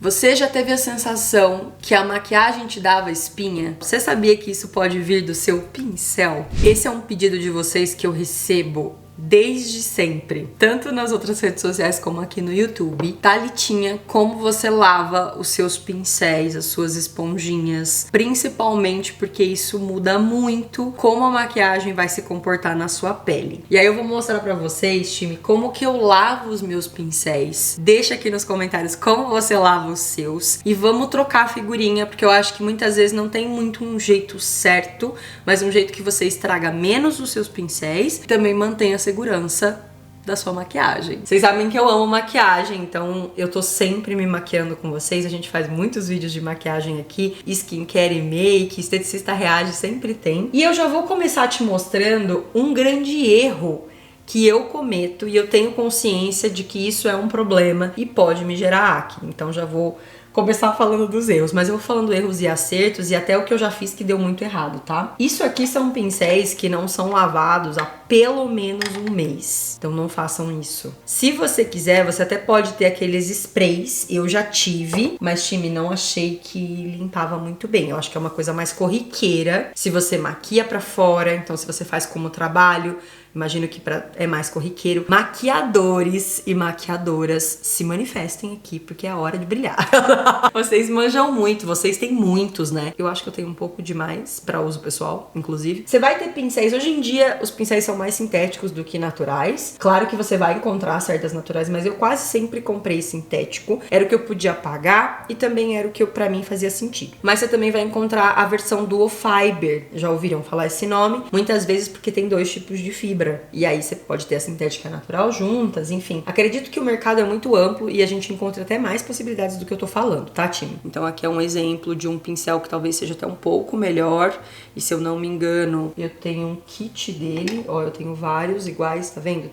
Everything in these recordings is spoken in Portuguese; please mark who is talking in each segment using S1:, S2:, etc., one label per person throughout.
S1: Você já teve a sensação que a maquiagem te dava espinha? Você sabia que isso pode vir do seu pincel? Esse é um pedido de vocês que eu recebo desde sempre, tanto nas outras redes sociais como aqui no YouTube. Thalitinha, como você lava os seus pincéis, as suas esponjinhas, principalmente porque isso muda muito como a maquiagem vai se comportar na sua pele. E aí eu vou mostrar pra vocês, time, como que eu lavo os meus pincéis. Deixa aqui nos comentários como você lava os seus e vamos trocar a figurinha, porque eu acho que muitas vezes não tem muito um jeito certo, mas um jeito que você estraga menos os seus pincéis e também mantenha segurança da sua maquiagem. Vocês sabem que eu amo maquiagem, então eu tô sempre me maquiando com vocês. A gente faz muitos vídeos de maquiagem aqui, skincare e make, esteticista reage sempre tem. E eu já vou começar te mostrando um grande erro que eu cometo e eu tenho consciência de que isso é um problema e pode me gerar acne. Então já vou começar falando dos erros, mas eu vou falando erros e acertos e até o que eu já fiz que deu muito errado, tá? Isso aqui são pincéis que não são lavados há pelo menos um mês, então não façam isso. Se você quiser, você até pode ter aqueles sprays, eu já tive, mas time, não achei que limpava muito bem. Eu acho que é uma coisa mais corriqueira, se você maquia pra fora, então se você faz como trabalho, imagino que é mais corriqueiro. Maquiadores e maquiadoras, se manifestem aqui, porque é a hora de brilhar. Vocês manjam muito, vocês têm muitos, né? Eu acho que eu tenho um pouco demais pra uso pessoal, inclusive. Você vai ter pincéis, hoje em dia os pincéis são mais sintéticos do que naturais. Claro que você vai encontrar certas naturais, mas eu quase sempre comprei sintético. Era o que eu podia pagar e também era o que pra mim fazia sentido. Mas você também vai encontrar a versão Duo Fiber. Já ouviram falar esse nome? Muitas vezes porque tem dois tipos de fibra. E aí você pode ter a sintética e a natural juntas, enfim. Acredito que o mercado é muito amplo e a gente encontra até mais possibilidades do que eu tô falando, tá, time? Então aqui é um exemplo de um pincel que talvez seja até um pouco melhor. E se eu não me engano, eu tenho um kit dele. Ó, eu tenho vários iguais, tá vendo?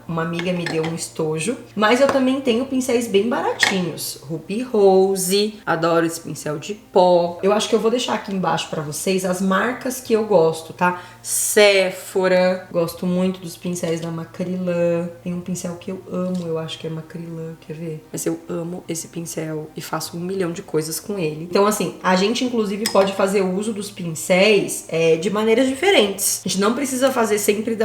S1: Uma amiga me deu um estojo. Mas eu também tenho pincéis bem baratinhos. Ruby Rose, adoro esse pincel de pó. Eu acho que eu vou deixar aqui embaixo pra vocês as marcas que eu gosto, tá? Sephora, gosto muito dos pincéis da Macrylan. Tem um pincel que eu amo, eu acho que é Macrylan, quer ver? Mas eu amo esse pincel e faço 1 milhão de coisas com ele. Então assim, a gente inclusive pode fazer uso dos pincéis de maneiras diferentes. A gente não precisa fazer sempre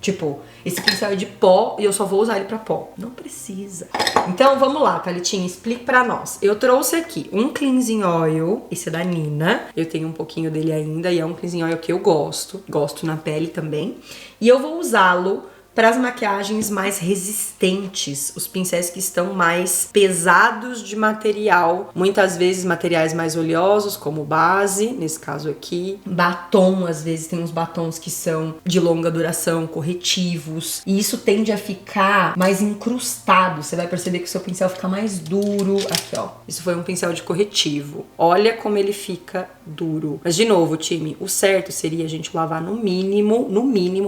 S1: tipo, esse pincel é de pó e eu só vou usar ele pra pó. Não precisa. Então, vamos lá, Thalitinha, explique pra nós. Eu trouxe aqui um cleansing oil, esse é da Nina. Eu tenho um pouquinho dele ainda e é um cleansing oil que eu gosto. Gosto na pele também. E eu vou usá-lo para as maquiagens mais resistentes, os pincéis que estão mais pesados de material, muitas vezes materiais mais oleosos, como base, nesse caso aqui. Batom, às vezes tem uns batons que são de longa duração, corretivos, e isso tende a ficar mais incrustado. Você vai perceber que o seu pincel fica mais duro. Aqui, ó. Isso foi um pincel de corretivo. Olha como ele fica duro. Mas, de novo, time, o certo seria a gente lavar no mínimo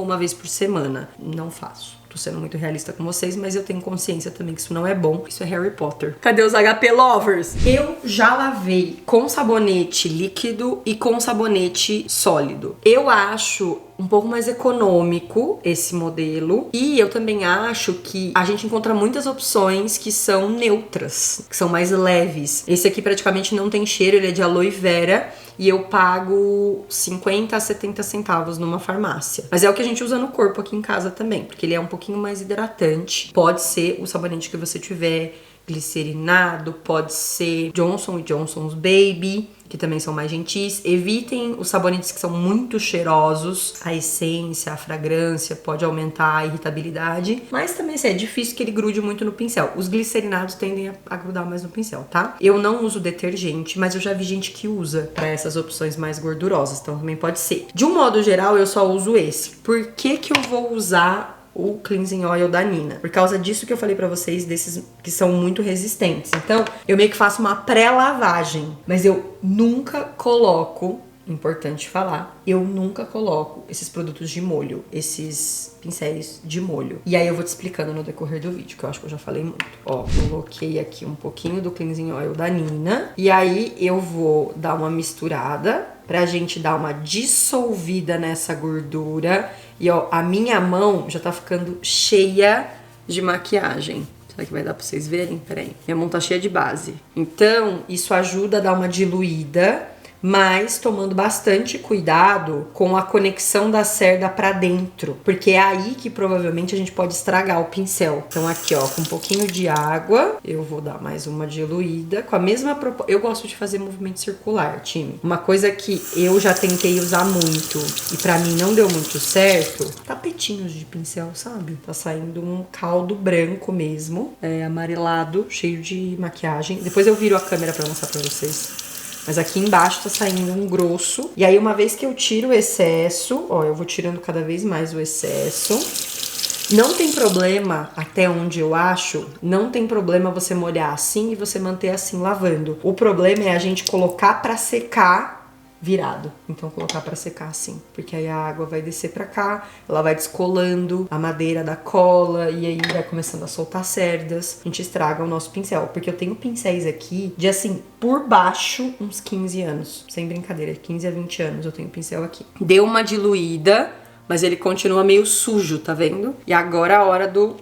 S1: uma vez por semana. Não faço. Tô sendo muito realista com vocês, mas eu tenho consciência também que isso não é bom. Isso é Harry Potter. Cadê os HP lovers? Eu já lavei com sabonete líquido e com sabonete sólido. Eu acho um pouco mais econômico esse modelo. E eu também acho que a gente encontra muitas opções que são neutras, que são mais leves. Esse aqui praticamente não tem cheiro, ele é de aloe vera. E eu pago 50 a 70 centavos numa farmácia. Mas é o que a gente usa no corpo aqui em casa também, porque ele é um pouquinho mais hidratante. Pode ser o sabonete que você tiver, glicerinado, pode ser Johnson & Johnson's Baby, que também são mais gentis. Evitem os sabonetes que são muito cheirosos. A essência, a fragrância pode aumentar a irritabilidade. Mas também assim, é difícil que ele grude muito no pincel. Os glicerinados tendem a grudar mais no pincel, tá? Eu não uso detergente, mas eu já vi gente que usa pra essas opções mais gordurosas. Então também pode ser. De um modo geral, eu só uso esse. Por que que eu vou usar o cleansing oil da Nina? Por causa disso que eu falei pra vocês, desses que são muito resistentes. Então, eu meio que faço uma pré-lavagem, mas eu nunca coloco, importante falar, eu nunca coloco esses produtos de molho, esses pincéis de molho. E aí eu vou te explicando no decorrer do vídeo, que eu acho que eu já falei muito. Ó, coloquei aqui um pouquinho do cleansing oil da Nina, e aí eu vou dar uma misturada pra gente dar uma dissolvida nessa gordura. E ó, a minha mão já tá ficando cheia de maquiagem. Será que vai dar pra vocês verem? Peraí. Minha mão tá cheia de base. Então, isso ajuda a dar uma diluída, mas tomando bastante cuidado com a conexão da cerda pra dentro, porque é aí que provavelmente a gente pode estragar o pincel. Então aqui, ó, com um pouquinho de água, eu vou dar mais uma diluída, com a mesma proposta. Eu gosto de fazer movimento circular, time. Uma coisa que eu já tentei usar muito e pra mim não deu muito certo, tapetinhos de pincel, sabe? Tá saindo um caldo branco mesmo, amarelado, cheio de maquiagem. Depois eu viro a câmera pra mostrar pra vocês. Mas aqui embaixo tá saindo um grosso. E aí, uma vez que eu tiro o excesso, ó, eu vou tirando cada vez mais o excesso. Não tem problema, até onde eu acho, não tem problema você molhar assim e você manter assim lavando. O problema é a gente colocar pra secar virado. Então, colocar pra secar assim. Porque aí a água vai descer pra cá, ela vai descolando a madeira da cola e aí vai começando a soltar cerdas. A gente estraga o nosso pincel. Porque eu tenho pincéis aqui de, assim, por baixo, uns 15 anos. Sem brincadeira, 15 a 20 anos eu tenho pincel aqui. Deu uma diluída, mas ele continua meio sujo, tá vendo? E agora a hora do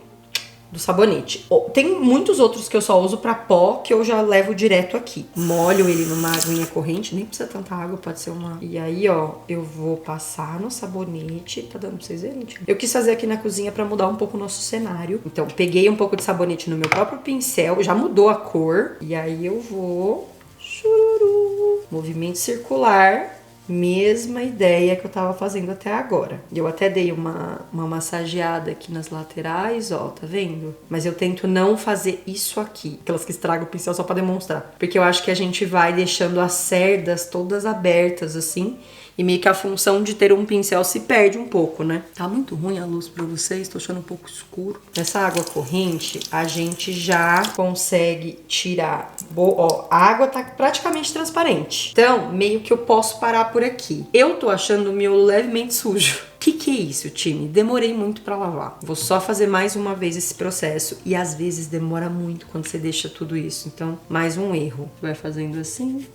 S1: sabonete. Tem muitos outros que eu só uso pra pó, que eu já levo direto aqui. Molho ele numa aguinha corrente, nem precisa tanta água, pode ser uma... E aí, ó, eu vou passar no sabonete. Tá dando pra vocês verem? Eu quis fazer aqui na cozinha pra mudar um pouco o nosso cenário. Então, peguei um pouco de sabonete no meu próprio pincel, já mudou a cor. E aí eu vou... Chururu! Movimento circular. Mesma ideia que eu tava fazendo até agora. Eu até dei uma massageada aqui nas laterais, ó, tá vendo? Mas eu tento não fazer isso aqui, aquelas que estragam o pincel só pra demonstrar. Porque eu acho que a gente vai deixando as cerdas todas abertas, assim, e meio que a função de ter um pincel se perde um pouco, né? Tá muito ruim a luz pra vocês, tô achando um pouco escuro. Nessa água corrente, a gente já consegue tirar... Ó, a água tá praticamente transparente. Então, meio que eu posso parar por aqui. Eu tô achando o meu levemente sujo. O que é isso, time? Demorei muito pra lavar. Vou só fazer mais uma vez esse processo. E às vezes demora muito quando você deixa tudo isso. Então, mais um erro. Vai fazendo assim.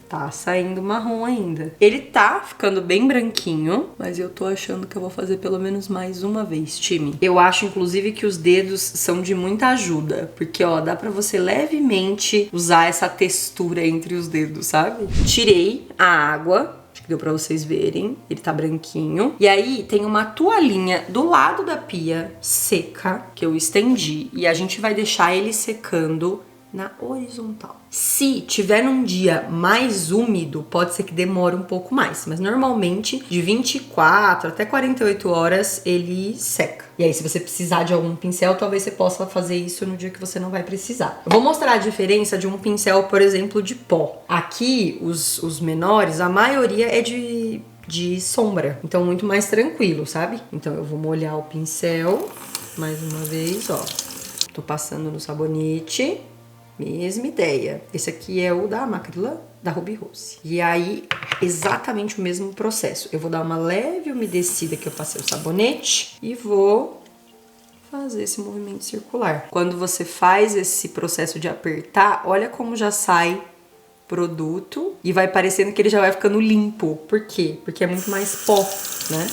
S1: Tá saindo marrom ainda. Ele tá ficando bem branquinho. Mas eu tô achando que eu vou fazer pelo menos mais uma vez, time. Eu acho, inclusive, que os dedos são de muita ajuda. Porque, ó, dá pra você levemente usar essa textura entre os dedos, sabe? Tirei a água. Deu pra vocês verem, ele tá branquinho. E aí tem uma toalhinha do lado da pia seca, que eu estendi. E a gente vai deixar ele secando na horizontal. Se tiver num dia mais úmido, pode ser que demore um pouco mais. Mas normalmente, de 24 até 48 horas, ele seca. E aí, se você precisar de algum pincel, talvez você possa fazer isso no dia que você não vai precisar. Eu vou mostrar a diferença de um pincel, por exemplo, de pó. Aqui, os menores, a maioria é de sombra. Então, muito mais tranquilo, sabe? Então, eu vou molhar o pincel mais uma vez, ó. Tô passando no sabonete. Mesma ideia. Esse aqui é o da Macryla, da Ruby Rose. E aí, exatamente o mesmo processo. Eu vou dar uma leve umedecida que eu passei o sabonete e vou fazer esse movimento circular. Quando você faz esse processo de apertar, olha como já sai produto e vai parecendo que ele já vai ficando limpo. Por quê? Porque é muito mais pó, né?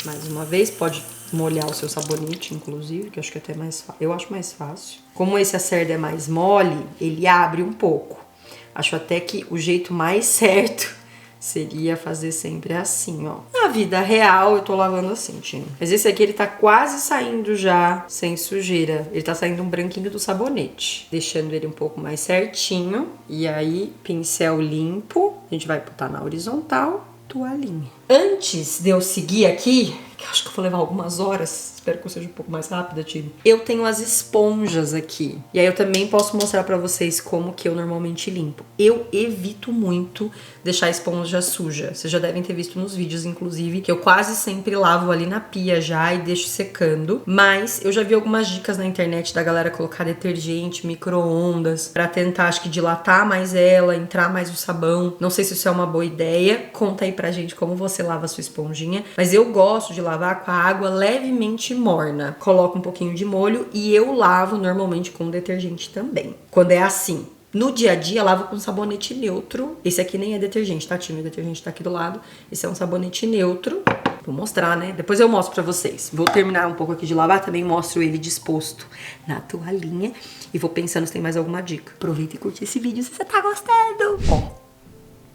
S1: Mais uma vez, pode molhar o seu sabonete, inclusive, que eu acho que é até mais fácil. Eu acho mais fácil. Como esse a cerda é mais mole, ele abre um pouco. Acho até que o jeito mais certo seria fazer sempre assim, ó. Na vida real, eu tô lavando assim, time. Mas esse aqui, ele tá quase saindo já sem sujeira. Ele tá saindo um branquinho do sabonete. Deixando ele um pouco mais certinho. E aí, pincel limpo. A gente vai botar na horizontal, toalhinha. Antes de eu seguir aqui, que eu acho que eu vou levar algumas horas, espero que eu seja um pouco mais rápida, time. Eu tenho as esponjas aqui. E aí eu também posso mostrar pra vocês como que eu normalmente limpo. Eu evito muito deixar a esponja suja. Vocês já devem ter visto nos vídeos, inclusive, que eu quase sempre lavo ali na pia já e deixo secando. Mas eu já vi algumas dicas na internet da galera colocar detergente, micro-ondas, pra tentar, acho que, dilatar mais ela, entrar mais o sabão. Não sei se isso é uma boa ideia. Conta aí pra gente como você lava a sua esponjinha. Mas eu gosto de lavar com a água levemente morna. Coloco um pouquinho de molho e eu lavo normalmente com detergente também. Quando é assim. No dia a dia, lavo com sabonete neutro. Esse aqui nem é detergente, tá, time? O detergente tá aqui do lado. Esse é um sabonete neutro. Vou mostrar, né? Depois eu mostro pra vocês. Vou terminar um pouco aqui de lavar, também mostro ele disposto na toalhinha. E vou pensando se tem mais alguma dica. Aproveita e curte esse vídeo se você tá gostando. Ó,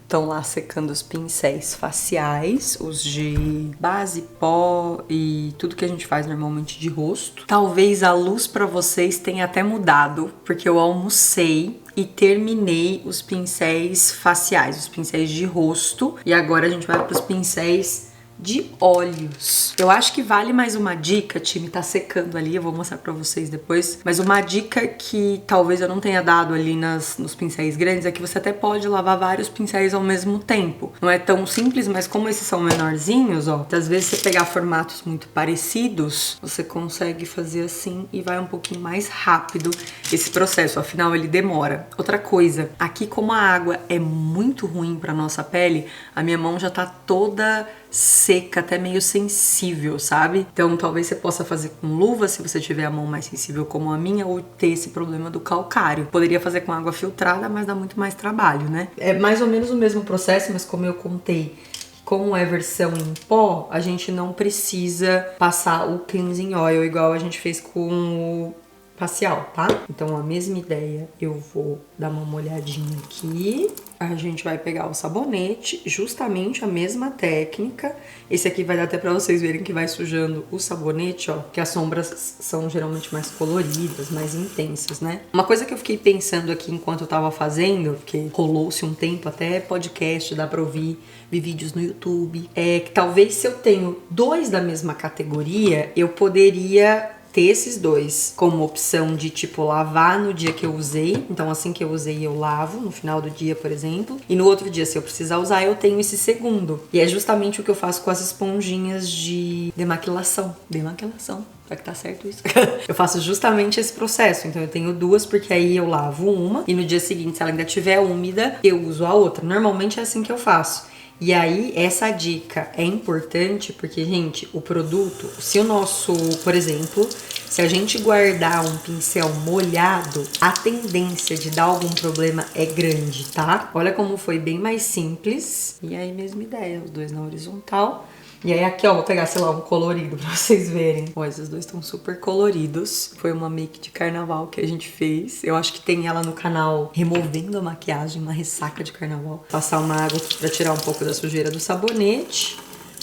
S1: estão lá secando os pincéis faciais, os de base, pó e tudo que a gente faz normalmente de rosto. Talvez a luz pra vocês tenha até mudado, porque eu almocei e terminei os pincéis faciais, os pincéis de rosto. E agora a gente vai pros pincéis de olhos. Eu acho que vale mais uma dica, time, tá secando ali, eu vou mostrar pra vocês depois, mas uma dica que talvez eu não tenha dado ali nos pincéis grandes é que você até pode lavar vários pincéis ao mesmo tempo. Não é tão simples, mas como esses são menorzinhos, ó, às vezes você pegar formatos muito parecidos, você consegue fazer assim e vai um pouquinho mais rápido esse processo, afinal ele demora. Outra coisa, aqui como a água é muito ruim pra nossa pele, a minha mão já tá toda seca, até meio sensível, sabe? Então talvez você possa fazer com luva se você tiver a mão mais sensível como a minha, ou ter esse problema do calcário. Poderia fazer com água filtrada, mas dá muito mais trabalho, né? É mais ou menos o mesmo processo, mas como eu contei, como é versão em pó, a gente não precisa passar o cleansing oil igual a gente fez com o facial, tá? Então a mesma ideia, eu vou dar uma molhadinha aqui. A gente vai pegar o sabonete, justamente a mesma técnica. Esse aqui vai dar até pra vocês verem que vai sujando o sabonete, ó. Que as sombras são geralmente mais coloridas, mais intensas, né? Uma coisa que eu fiquei pensando aqui enquanto eu tava fazendo, porque rolou-se um tempo, até podcast, dá pra ouvir, vi vídeos no YouTube, é que talvez se eu tenho dois da mesma categoria, eu poderia ter esses dois como opção de tipo lavar no dia que eu usei, então assim que eu usei eu lavo no final do dia, por exemplo, e no outro dia se eu precisar usar eu tenho esse segundo, e é justamente o que eu faço com as esponjinhas de demaquilação, será que tá certo isso? Eu faço justamente esse processo, então eu tenho duas porque aí eu lavo uma e no dia seguinte, se ela ainda estiver úmida, eu uso a outra. Normalmente é assim que eu faço. E aí, essa dica é importante porque, gente, o produto, se o nosso, por exemplo, se a gente guardar um pincel molhado, a tendência de dar algum problema é grande, tá? Olha como foi bem mais simples. E aí, mesma ideia, os dois na horizontal. E aí aqui, ó, vou pegar, sei lá, um colorido pra vocês verem. Ó, esses dois estão super coloridos. Foi uma make de carnaval que a gente fez. Eu acho que tem ela no canal Removendo a Maquiagem, uma ressaca de carnaval. Passar uma água aqui pra tirar um pouco da sujeira do sabonete.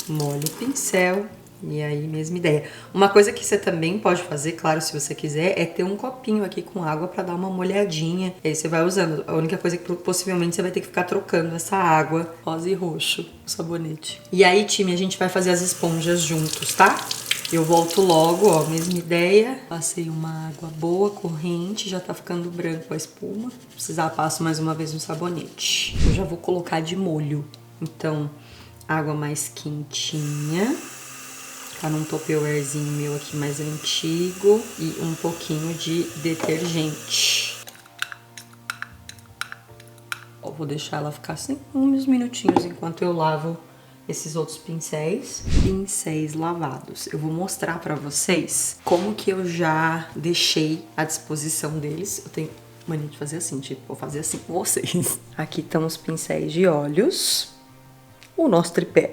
S1: Molho o pincel. E aí, mesma ideia. Uma coisa que você também pode fazer, claro, se você quiser, é ter um copinho aqui com água pra dar uma molhadinha. E aí você vai usando. A única coisa é que possivelmente você vai ter que ficar trocando essa água rosa e roxo, o sabonete. E aí, time, a gente vai fazer as esponjas juntos, tá? Eu volto logo, ó, mesma ideia. Passei uma água boa, corrente, já tá ficando branco a espuma. Se precisar, passo mais uma vez no sabonete. Eu já vou colocar de molho. Então, água mais quentinha. Tá num tupperwarezinho meu aqui mais antigo e um pouquinho de detergente. Ó, vou deixar ela ficar assim uns minutinhos enquanto eu lavo esses outros pincéis. Pincéis lavados. Eu vou mostrar pra vocês como que eu já deixei à disposição deles. Eu tenho mania de fazer assim, tipo, vou fazer assim com vocês. Aqui estão os pincéis de olhos. O nosso tripé.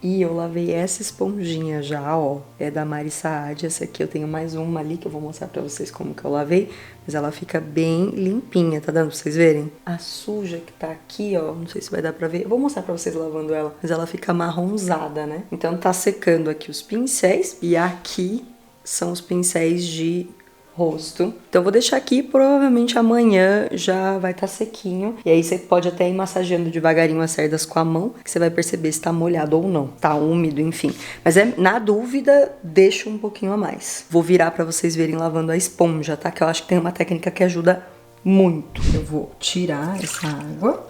S1: E eu lavei essa esponjinha já, ó, é da Mari Saad. Essa aqui eu tenho mais uma ali que eu vou mostrar pra vocês como que eu lavei. Mas ela fica bem limpinha, tá dando pra vocês verem? A suja que tá aqui, ó, não sei se vai dar pra ver. Eu vou mostrar pra vocês lavando ela, mas ela fica marronzada, né? Então tá secando aqui os pincéis e aqui são os pincéis de rosto. Então eu vou deixar aqui, provavelmente amanhã já vai estar sequinho. E aí você pode até ir massageando devagarinho as cerdas com a mão, que você vai perceber se tá molhado ou não. Tá úmido, enfim. Mas na dúvida, deixa um pouquinho a mais. Vou virar pra vocês verem lavando a esponja, tá? Que eu acho que tem uma técnica que ajuda muito. Eu vou tirar essa água.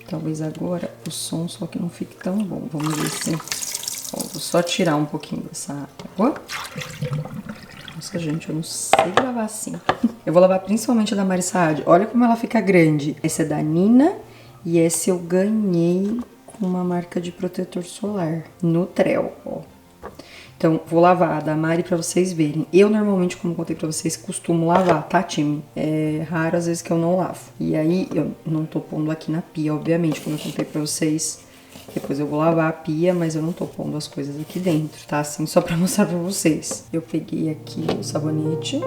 S1: Talvez agora o som só que não fique tão bom. Vamos ver se... Ó, vou só tirar um pouquinho dessa água. Nossa, gente, eu não sei gravar assim. Eu vou lavar principalmente a da Mari Saad. Olha como ela fica grande. Esse é da Nina e esse eu ganhei com uma marca de protetor solar. No Trel, ó. Então, vou lavar a da Mari pra vocês verem. Eu, normalmente, como contei pra vocês, costumo lavar, tá, time? É raro, às vezes, que eu não lavo. E aí, eu não tô pondo aqui na pia, obviamente. Como eu contei pra vocês, Depois eu vou lavar a pia, mas eu não tô pondo as coisas aqui dentro, tá? Assim, só pra mostrar pra vocês. Eu peguei aqui o sabonete.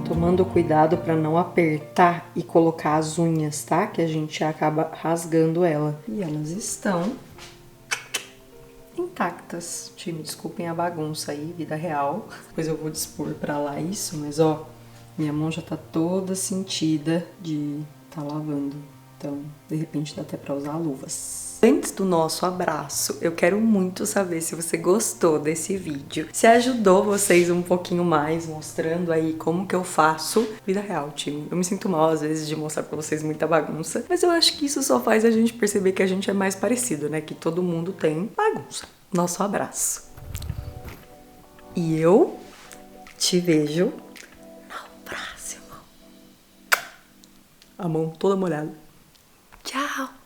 S1: Tomando cuidado para não apertar e colocar as unhas, tá? Que a gente acaba rasgando ela. E elas estão intactas. Time, desculpem a bagunça aí, vida real. Depois eu vou dispor pra lá isso, mas ó, minha mão já tá toda sentida de tá lavando. Então, de repente dá até pra usar luvas. Antes do nosso abraço, eu quero muito saber se você gostou desse vídeo. Se ajudou vocês um pouquinho mais, mostrando aí como que eu faço vida real, time. Eu me sinto mal às vezes de mostrar pra vocês muita bagunça, mas eu acho que isso só faz a gente perceber que a gente é mais parecido, né? Que todo mundo tem bagunça. Nosso abraço. E eu te vejo no próximo. A mão toda molhada. Tchau!